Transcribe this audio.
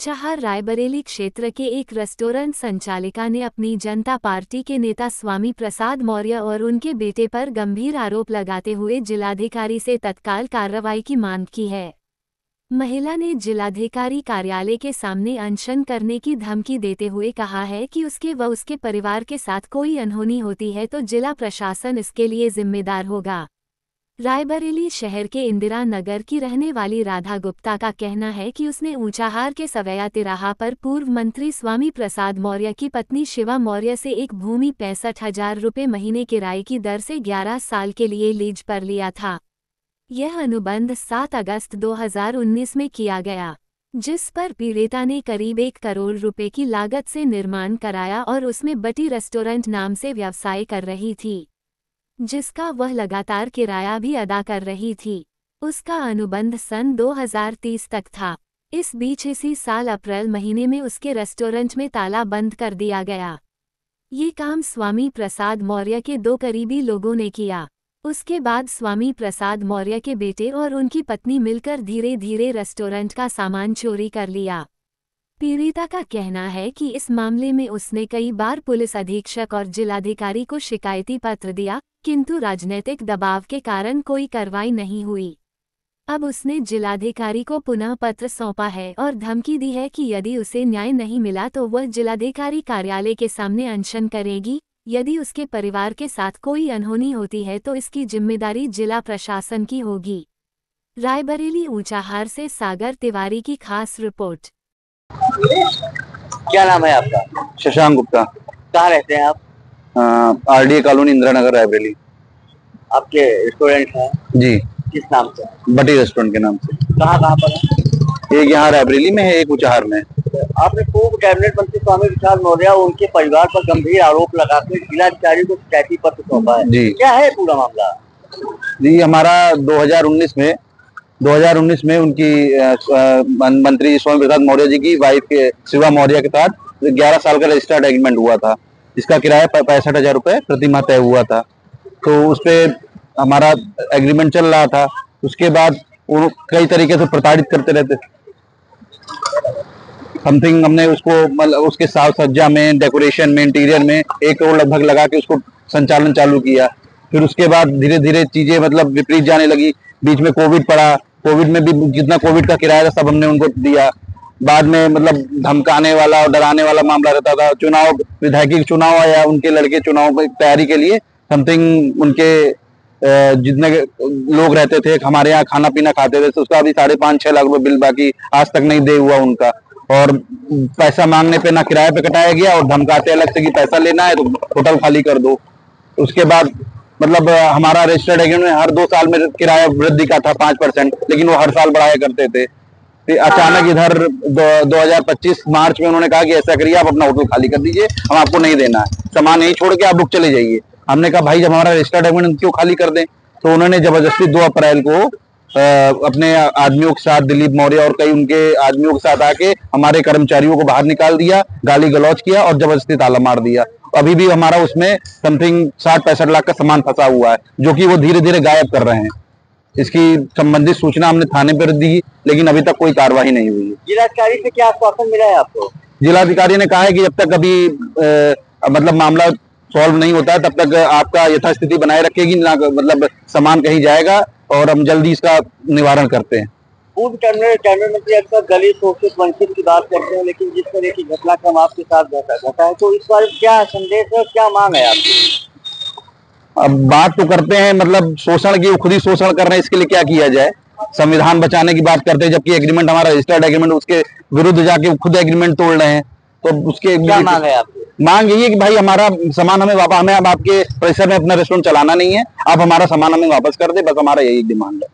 ऊंचाहार रायबरेली क्षेत्र के एक रेस्टोरेंट संचालिका ने अपनी जनता पार्टी के नेता स्वामी प्रसाद मौर्य और उनके बेटे पर गंभीर आरोप लगाते हुए जिलाधिकारी से तत्काल कार्रवाई की मांग की है। महिला ने जिलाधिकारी कार्यालय के सामने अनशन करने की धमकी देते हुए कहा है कि उसके व उसके परिवार के साथ कोई अनहोनी होती है तो जिला प्रशासन इसके लिए जिम्मेदार होगा। रायबरेली शहर के इंदिरा नगर की रहने वाली राधा गुप्ता का कहना है कि उसने ऊंचाहार के सवैया तिराहा पर पूर्व मंत्री स्वामी प्रसाद मौर्य की पत्नी शिवा मौर्य से एक भूमि 65,000 रुपये महीने किराए की दर से 11 साल के लिए लीज पर लिया था। यह अनुबंध 7 अगस्त 2019 में किया गया, जिस पर पीड़िता ने करीब 1 करोड़ रुपए की लागत से निर्माण कराया और उसमें बटी रेस्टोरेंट नाम से व्यवसाय कर रही थी, जिसका वह लगातार किराया भी अदा कर रही थी। उसका अनुबंध सन 2030 तक था। इस बीच इसी साल अप्रैल महीने में उसके रेस्टोरेंट में ताला बंद कर दिया गया। ये काम स्वामी प्रसाद मौर्य के 2 करीबी लोगों ने किया। उसके बाद स्वामी प्रसाद मौर्य के बेटे और उनकी पत्नी मिलकर धीरे धीरे रेस्टोरेंट का सामान चोरी कर लिया। पीड़िता का कहना है कि इस मामले में उसने कई बार पुलिस अधीक्षक और जिलाधिकारी को शिकायती पत्र दिया, किंतु राजनीतिक दबाव के कारण कोई कार्रवाई नहीं हुई। अब उसने जिलाधिकारी को पुनः पत्र सौंपा है और धमकी दी है कि यदि उसे न्याय नहीं मिला तो वह जिलाधिकारी कार्यालय के सामने अनशन करेगी। यदि उसके परिवार के साथ कोई अनहोनी होती है तो इसकी जिम्मेदारी जिला प्रशासन की होगी। रायबरेली ऊंचाहार से सागर तिवारी की खास रिपोर्ट। क्या नाम है आपका? शशांक गुप्ता। कहाँ रहते हैं आप? RDA colony Indira Nagar Raebareli. आपके रेस्टोरेंट है जी। किस नाम से? बटी रेस्टोरेंट के नाम से। कहाँ पर है? एक यहाँ रायबरेली में है, एक ऊंचाहार में। आपने पूर्व कैबिनेट मंत्री स्वामी प्रसाद मौर्य और उनके परिवार पर गंभीर आरोप लगाकर जिलाधिकारी को शिकायती पत्र सौंपा है जी। क्या है पूरा मामला? जी, हमारा 2019 में उनकी मंत्री स्वामी प्रसाद मौर्य जी की वाइफ के शिवा मौर्य के साथ 11 साल का रजिस्टर्ड एग्रीमेंट हुआ था, जिसका किराया 65,000 रुपये प्रति माह तय हुआ था। तो उस पर हमारा एग्रीमेंट चल रहा था। उसके बाद वो कई तरीके से प्रताड़ित करते रहते। समथिंग हमने उसको मतलब उसके साज सज्जा में, डेकोरेशन में, इंटीरियर में 1 करोड़ लगभग लगा के उसको संचालन चालू किया। फिर उसके बाद धीरे धीरे चीजें मतलब विपरीत जाने लगी। बीच में कोविड पड़ा, कोविड में भी जितना कोविड का किराया था सब हमने उनको दिया। बाद में मतलब धमकाने वाला और डराने वाला मामला रहता था। चुनाव, विधायकी चुनाव आया, उनके लड़के चुनाव की तैयारी के लिए समथिंग उनके जितने लोग रहते थे हमारे यहाँ खाना पीना खाते थे, तो उसका अभी 5.5-6 लाख रुपए बिल बाकी आज तक नहीं दे हुआ उनका। और पैसा मांगने पे ना किराए पे कटाया गया और धमकाते अलग से कि पैसा लेना है तो होटल खाली कर दो। उसके बाद मतलब हमारा रजिस्टर्ड एग्रीमेंट में हर 2 साल में किराया वृद्धि का था 5%, लेकिन वो हर साल बढ़ाया करते थे। फिर अचानक इधर 2025 मार्च में उन्होंने कहा कि ऐसा करिए, आप अपना होटल खाली कर दीजिए, हम आपको नहीं देना है, सामान यहीं छोड़ के आप लोग चले जाइए। हमने कहा भाई जब हमारा रजिस्टर्ड एग्रीमेंट क्यों खाली कर दें? तो उन्होंने जबरदस्ती 2 अप्रैल को अपने आदमियों के साथ, दिलीप मौर्य और कई उनके आदमियों के साथ आके हमारे कर्मचारियों को बाहर निकाल दिया, गाली गलौज किया और जबरदस्ती ताला मार दिया। अभी भी हमारा उसमें समथिंग 60-65 लाख का सामान फंसा हुआ है, जो कि वो धीरे धीरे गायब कर रहे हैं। इसकी संबंधित सूचना हमने थाने पर दी, लेकिन अभी तक कोई कार्रवाई नहीं हुई है। जिलाधिकारी से क्या आश्वासन मिला है आपको? जिलाधिकारी ने कहा है कि जब तक अभी मतलब मामला सॉल्व नहीं होता है तब तक आपका यथास्थिति बनाए रखेगी, ना मतलब सामान कहीं जाएगा और हम जल्दी इसका निवारण करते हैं। पूर्व कैबिनेट मंत्री अक्सर दलित, शोषित, वंचित की बात करते हैं, लेकिन जिस तरह की घटनाक्रम आपके साथ घटा है, तो इस बार क्या संदेश है, क्या मांग है आपकी? अब बात तो करते हैं मतलब शोषण की, खुद ही शोषण कर रहे हैं, इसके लिए क्या किया जाए? संविधान बचाने की बात करते हैं, जबकि एग्रीमेंट हमारा रजिस्टर्ड एग्रीमेंट, उसके विरुद्ध जाके खुद एग्रीमेंट तोड़ रहे हैं। तो उसके क्या मांग है आपकी? मांग यही है कि भाई हमारा सामान हमें वापस, हमें अब आपके परिसर में अपना रेस्टोरेंट चलाना नहीं है, आप हमारा सामान हमें वापस कर दे, बस हमारा यही डिमांड है।